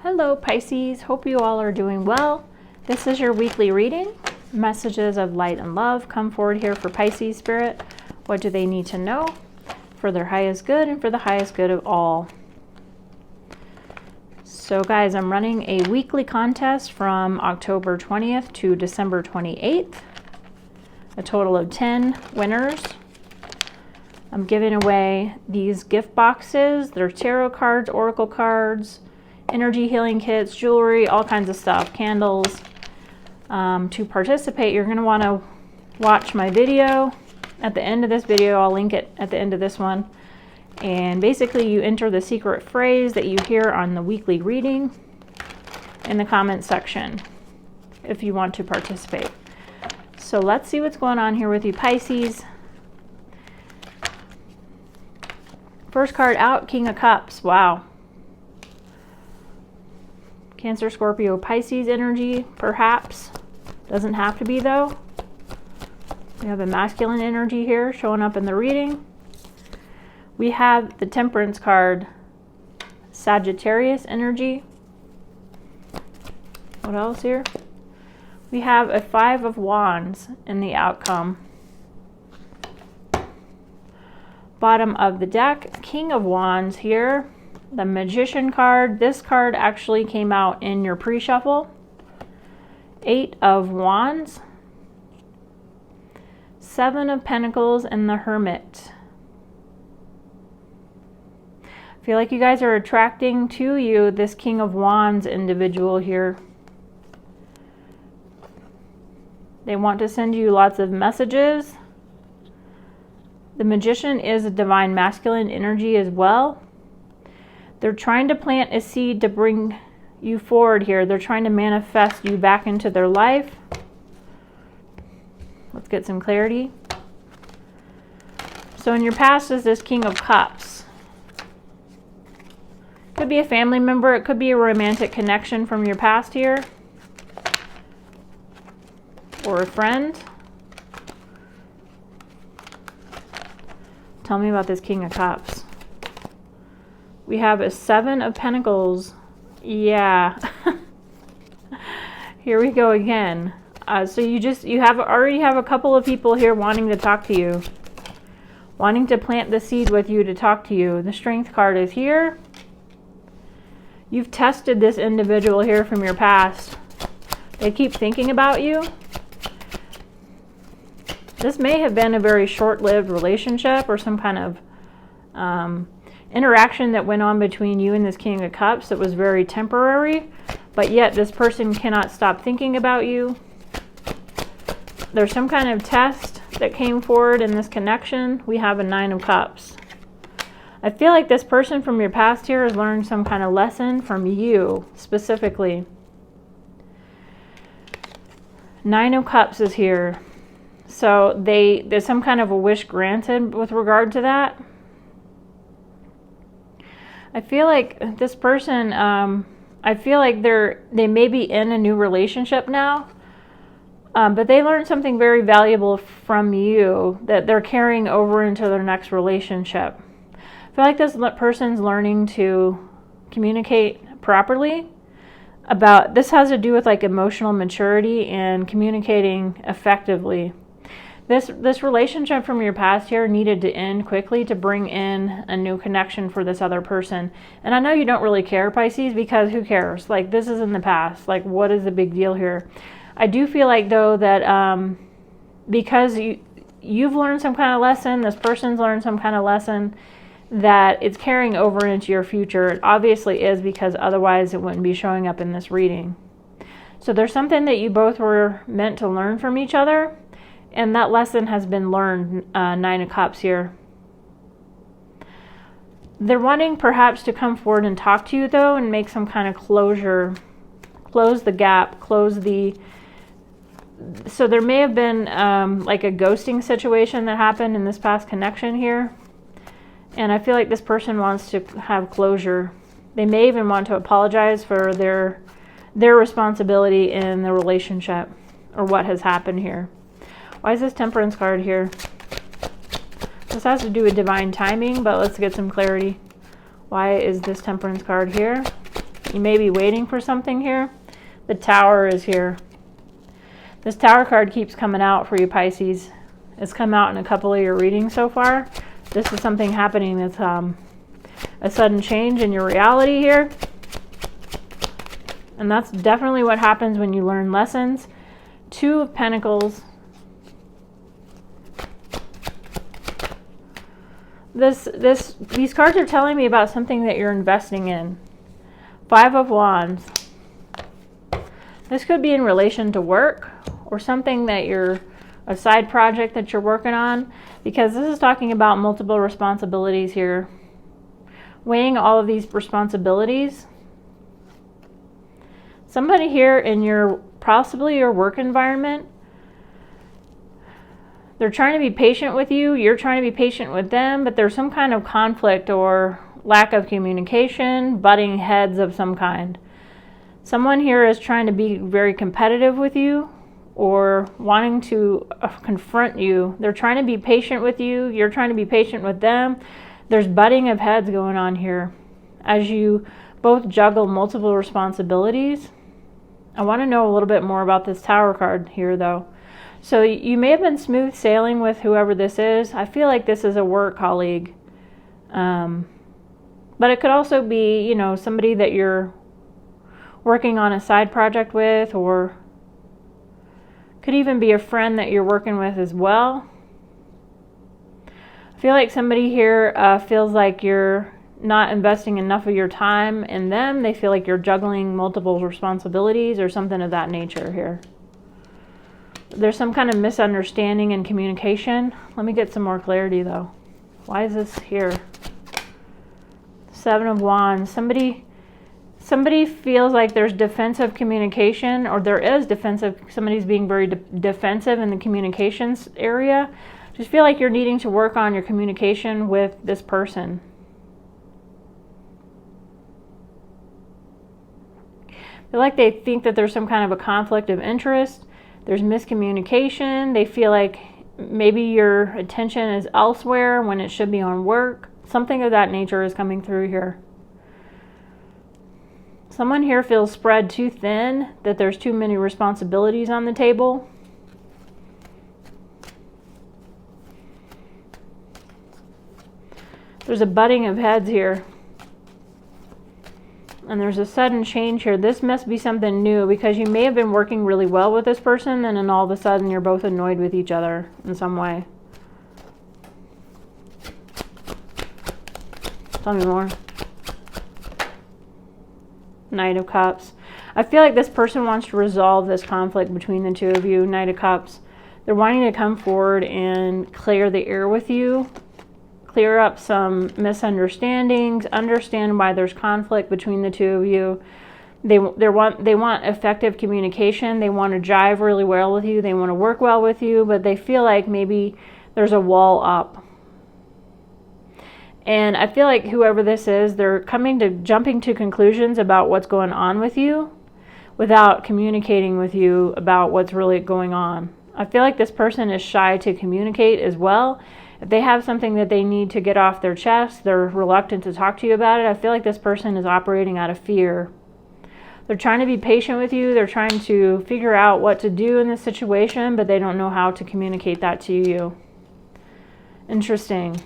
Hello Pisces, hope you all are doing well. This is your weekly reading. Messages of light and love come forward here for Pisces spirit. What do they need to know for their highest good and for the highest good of all? So guys, I'm running a weekly contest from October 20th to December 28th. A total of 10 winners. I'm giving away these gift boxes. They're tarot cards, oracle cards, energy healing kits, jewelry, all kinds of stuff, candles. To participate, you're going to want to watch my video. At the end of this video, I'll link it at the end of this one. And basically, you enter the secret phrase that you hear on the weekly reading in the comment section if you want to participate. So let's see what's going on here with you, Pisces. First card out, King of Cups. Wow. Cancer, Scorpio, Pisces energy, perhaps. Doesn't have to be, though. We have a masculine energy here showing up in the reading. We have the Temperance card, Sagittarius energy. What else here? We have a Five of Wands in the outcome. Bottom of the deck, King of Wands here. The Magician card. This card actually came out in your pre-shuffle. Eight of Wands. Seven of Pentacles and the Hermit. I feel like you guys are attracting to you this King of Wands individual here. They want to send you lots of messages. The Magician is a divine masculine energy as well. They're trying to plant a seed to bring you forward here. They're trying to manifest you back into their life. Let's get some clarity. So in your past is this King of Cups. Could be a family member. It could be a romantic connection from your past here. Or a friend. Tell me about this King of Cups. We have a Seven of Pentacles. Yeah. Here we go again. So you already have a couple of people here wanting to talk to you. Wanting to plant the seed with you to talk to you. The Strength card is here. You've tested this individual here from your past. They keep thinking about you. This may have been a very short-lived relationship or some kind of interaction that went on between you and this King of Cups that was very temporary, but yet this person cannot stop thinking about you. There's some kind of test that came forward in this connection. We have a Nine of Cups. I feel like this person from your past here has learned some kind of lesson from you specifically. Nine of Cups is here. So there's some kind of a wish granted with regard to that. I feel like this person, I feel like they may be in a new relationship now, but they learned something very valuable from you that they're carrying over into their next relationship. I feel like this person's learning to communicate properly. This has to do with like emotional maturity and communicating effectively. This relationship from your past here needed to end quickly to bring in a new connection for this other person. And I know you don't really care, Pisces, because who cares? Like, this is in the past. Like, what is the big deal here? I do feel like, though, that because you've learned some kind of lesson, this person's learned some kind of lesson, that it's carrying over into your future. It obviously is, because otherwise it wouldn't be showing up in this reading. So there's something that you both were meant to learn from each other. And that lesson has been learned, Nine of Cups here. They're wanting perhaps to come forward and talk to you, though, and make some kind of closure. Close the gap. So there may have been like a ghosting situation that happened in this past connection here. And I feel like this person wants to have closure. They may even want to apologize for their responsibility in the relationship or what has happened here. Why is this Temperance card here? This has to do with divine timing, but let's get some clarity. Why is this Temperance card here? You may be waiting for something here. The Tower is here. This Tower card keeps coming out for you, Pisces. It's come out in a couple of your readings so far. This is something happening that's a sudden change in your reality here. And that's definitely what happens when you learn lessons. Two of Pentacles. These cards are telling me about something that you're investing in. Five of Wands. This could be in relation to work or something that a side project that you're working on, because this is talking about multiple responsibilities here. Weighing all of these responsibilities. Somebody here in possibly your work environment, they're trying to be patient with you, you're trying to be patient with them, but there's some kind of conflict or lack of communication, butting heads of some kind. Someone here is trying to be very competitive with you or wanting to confront you. They're trying to be patient with you, you're trying to be patient with them. There's butting of heads going on here as you both juggle multiple responsibilities. I want to know a little bit more about this Tower card here, though. So you may have been smooth sailing with whoever this is. I feel like this is a work colleague. But it could also be, somebody that you're working on a side project with, or could even be a friend that you're working with as well. I feel like somebody here feels like you're not investing enough of your time in them. They feel like you're juggling multiple responsibilities or something of that nature here. There's some kind of misunderstanding in communication. Let me get some more clarity, though. Why is this here? Seven of Wands. Somebody feels like there's defensive communication, or there is defensive. Somebody's being very defensive in the communications area. Just feel like you're needing to work on your communication with this person. Feel like they think that there's some kind of a conflict of interest. There's miscommunication. They feel like maybe your attention is elsewhere when it should be on work. Something of that nature is coming through here. Someone here feels spread too thin, that there's too many responsibilities on the table. There's a butting of heads here. And there's a sudden change here. This must be something new, because you may have been working really well with this person, and then all of a sudden you're both annoyed with each other in some way. Tell me more. Knight of Cups. I feel like this person wants to resolve this conflict between the two of you. Knight of Cups. They're wanting to come forward and clear the air with you. Clear up some misunderstandings. Understand why there's conflict between the two of you. They want effective communication. They want to jive really well with you. They want to work well with you, but they feel like maybe there's a wall up. And I feel like whoever this is, they're jumping to conclusions about what's going on with you without communicating with you about what's really going on. I feel like this person is shy to communicate as well. If they have something that they need to get off their chest, they're reluctant to talk to you about it. I feel like this person is operating out of fear. They're trying to be patient with you. They're trying to figure out what to do in this situation, but they don't know how to communicate that to you. Interesting.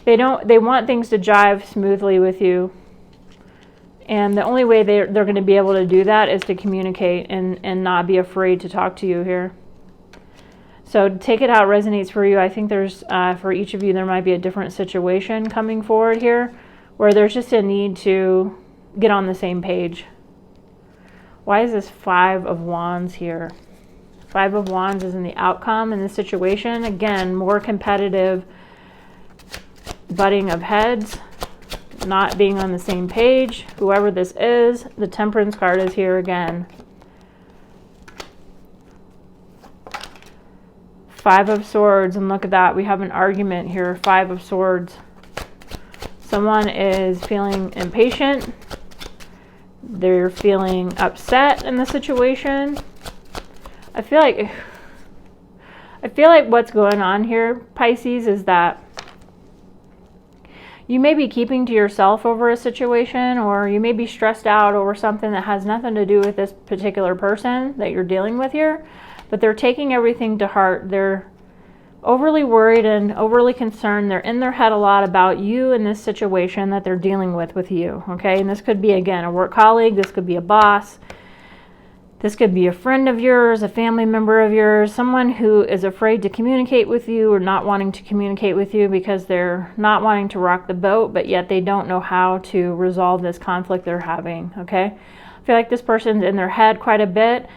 They want things to jive smoothly with you. And the only way they're going to be able to do that is to communicate and not be afraid to talk to you here. So take it how it resonates for you. I think there's, for each of you, there might be a different situation coming forward here where there's just a need to get on the same page. Why is this Five of Wands here? Five of Wands is in the outcome in this situation. Again, more competitive, butting of heads, not being on the same page. Whoever this is, the Temperance card is here again. Five of Swords, and look at that. We have an argument here. Five of Swords. Someone is feeling impatient. They're feeling upset in the situation. I feel like what's going on here, Pisces, is that you may be keeping to yourself over a situation, or you may be stressed out over something that has nothing to do with this particular person that you're dealing with here, but they're taking everything to heart. They're overly worried and overly concerned. They're in their head a lot about you and this situation that they're dealing with you, okay? And this could be, again, a work colleague. This could be a boss. This could be a friend of yours, a family member of yours, someone who is afraid to communicate with you or not wanting to communicate with you because they're not wanting to rock the boat, but yet they don't know how to resolve this conflict they're having, okay? I feel like this person's in their head quite a bit.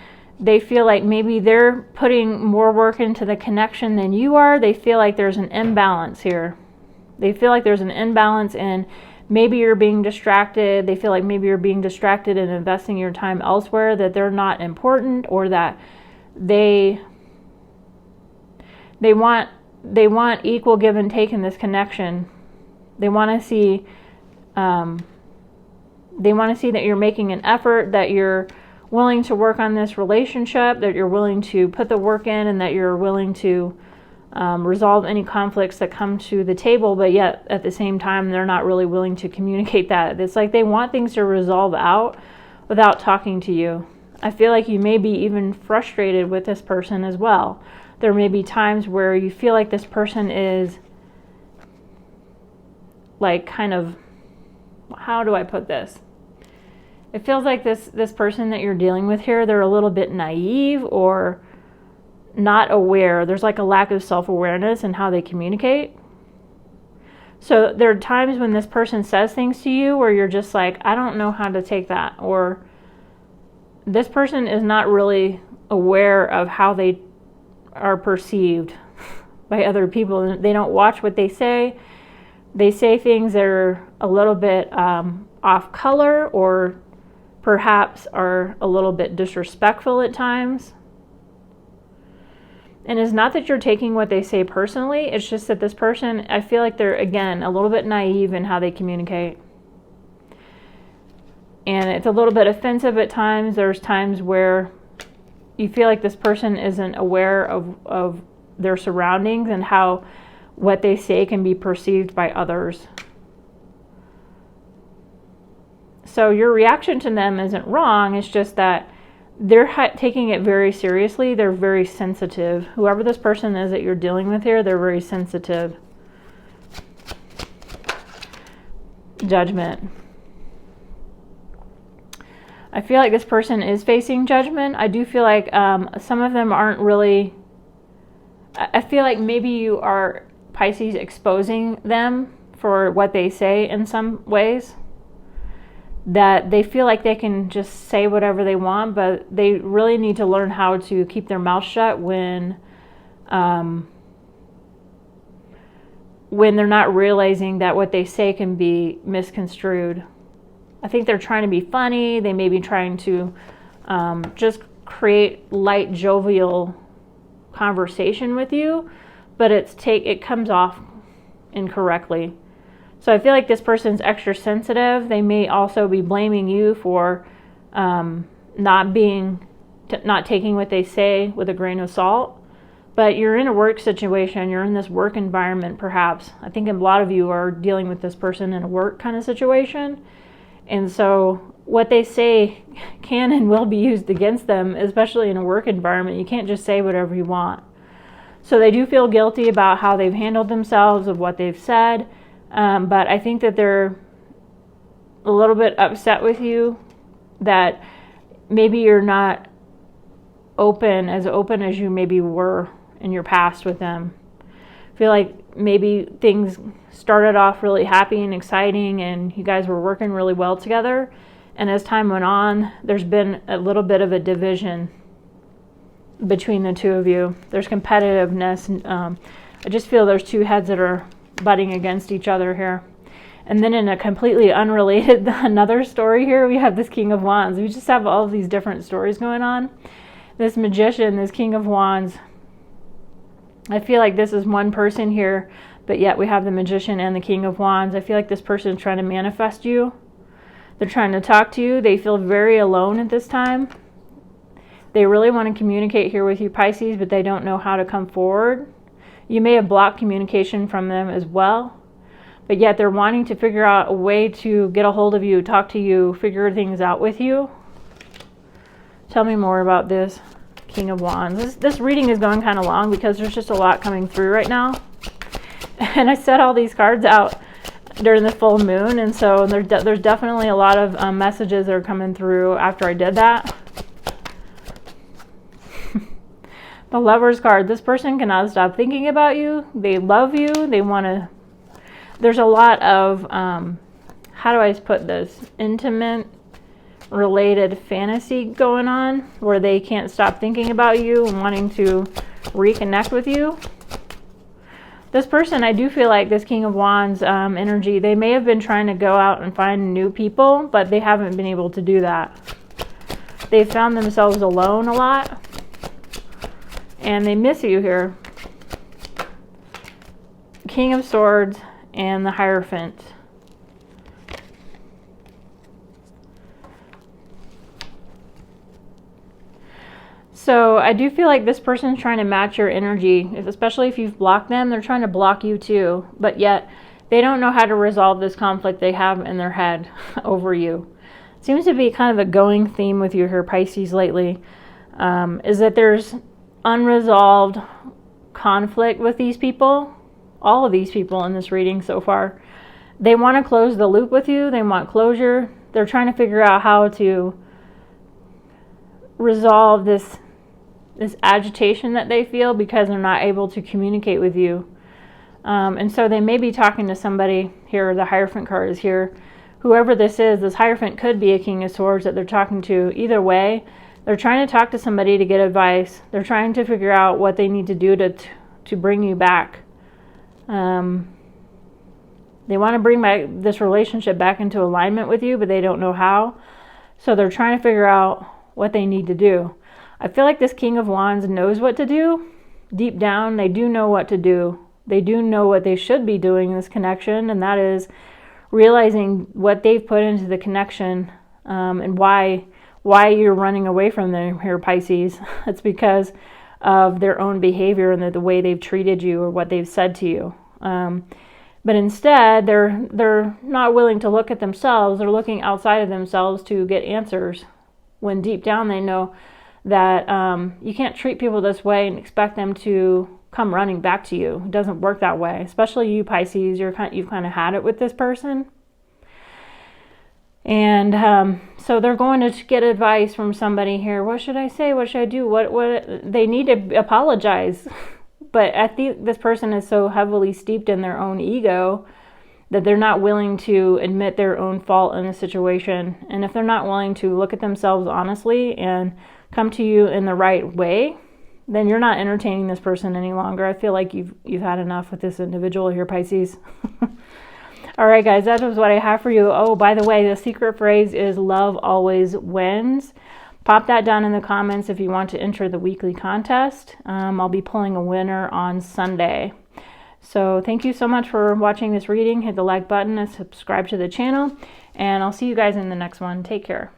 They feel like maybe they're putting more work into the connection than you are. They feel like there's an imbalance here. They feel like there's an imbalance in maybe you're being distracted. They feel like maybe you're being distracted and investing your time elsewhere, that they're not important, or that they want equal give and take in this connection. They want to see that you're making an effort, that you're willing to work on this relationship, that you're willing to put the work in, and that you're willing to resolve any conflicts that come to the table, but yet at the same time they're not really willing to communicate that. It's like they want things to resolve out without talking to you. I feel like you may be even frustrated with this person as well. There may be times where you feel like this person is like kind of, how do I put this? It feels like this person that you're dealing with here, they're a little bit naive or not aware. There's like a lack of self-awareness in how they communicate. So there are times when this person says things to you where you're just like, I don't know how to take that. Or this person is not really aware of how they are perceived by other people. They don't watch what they say. They say things that are a little bit off color, or perhaps are a little bit disrespectful at times. And it's not that you're taking what they say personally, it's just that this person, I feel like they're, again, a little bit naive in how they communicate. And it's a little bit offensive at times. There's times where you feel like this person isn't aware of their surroundings and how what they say can be perceived by others. So your reaction to them isn't wrong, it's just that they're taking it very seriously. They're very sensitive. Whoever this person is that you're dealing with here, they're very sensitive. Judgment. I feel like this person is facing judgment. I do feel like some of them aren't really... I feel like maybe you are, Pisces, exposing them for what they say in some ways. That they feel like they can just say whatever they want, but they really need to learn how to keep their mouth shut when they're not realizing that what they say can be misconstrued. I think they're trying to be funny. They may be trying to just create light, jovial conversation with you, but it comes off incorrectly. So I feel like this person's extra sensitive. They may also be blaming you for not taking what they say with a grain of salt. But you're in a work situation. You're in this work environment, perhaps. I think a lot of you are dealing with this person in a work kind of situation. And so what they say can and will be used against them, especially in a work environment. You can't just say whatever you want. So they do feel guilty about how they've handled themselves, of what they've said. But I think that they're a little bit upset with you, that maybe you're not open as you maybe were in your past with them. I feel like maybe things started off really happy and exciting and you guys were working really well together. And as time went on, there's been a little bit of a division between the two of you. There's competitiveness. I just feel there's two heads that are butting against each other here. And then in a completely unrelated, another story here, we have this King of Wands. We just have all of these different stories going on. This Magician, this King of Wands. I feel like this is one person here, but yet we have the Magician and the King of Wands. I feel like this person is trying to manifest you. They're trying to talk to you. They feel very alone at this time. They really want to communicate here with you, Pisces, but they don't know how to come forward. You may have blocked communication from them as well. but yet they're wanting to figure out a way to get a hold of you, talk to you, figure things out with you. Tell me more about this King of Wands. This reading is going kind of long because there's just a lot coming through right now. And I set all these cards out during the full moon, and so there's definitely a lot of messages that are coming through after I did that. The Lovers card. This person cannot stop thinking about you. They love you. They want to... There's a lot of, how do I put this? Intimate related fantasy going on where they can't stop thinking about you and wanting to reconnect with you. This person, I do feel like this King of Wands energy, they may have been trying to go out and find new people, but they haven't been able to do that. They found themselves alone a lot, and they miss you here. King of Swords and the Hierophant. So I do feel like this person's trying to match your energy, especially if you've blocked them. They're trying to block you too, but yet they don't know how to resolve this conflict they have in their head over you. Seems to be kind of a going theme with you here, Pisces, lately, is that there's unresolved conflict with these people, all of these people in this reading so far. They want to close the loop with you. They want closure. They're trying to figure out how to resolve this agitation that they feel because they're not able to communicate with you. And so they may be talking to somebody here. The Hierophant card is here. Whoever this is, this Hierophant could be a King of Swords that they're talking to. Either way, they're trying to talk to somebody to get advice. They're trying to figure out what they need to do to bring you back. They want to bring back this relationship back into alignment with you, but they don't know how. So they're trying to figure out what they need to do. I feel like this King of Wands knows what to do. Deep down, they do know what to do. They do know what they should be doing in this connection, and that is realizing what they've put into the connection, and why you're running away from them here, Pisces. It's because of their own behavior and the way they've treated you or what they've said to you. But instead, they're not willing to look at themselves. They're looking outside of themselves to get answers, when deep down they know that you can't treat people this way and expect them to come running back to you. It doesn't work that way. Especially you, Pisces. You've kind of had it with this person. And so they're going to get advice from somebody here. What should I say? What should I do? What they need to apologize. But I think this person is so heavily steeped in their own ego that they're not willing to admit their own fault in a situation. And if they're not willing to look at themselves honestly and come to you in the right way, then you're not entertaining this person any longer. I feel like you've had enough with this individual here, Pisces. All right, guys, that is what I have for you. Oh, by the way, the secret phrase is love always wins. Pop that down in the comments if you want to enter the weekly contest. I'll be pulling a winner on Sunday. So thank you so much for watching this reading. Hit the like button and subscribe to the channel. And I'll see you guys in the next one. Take care.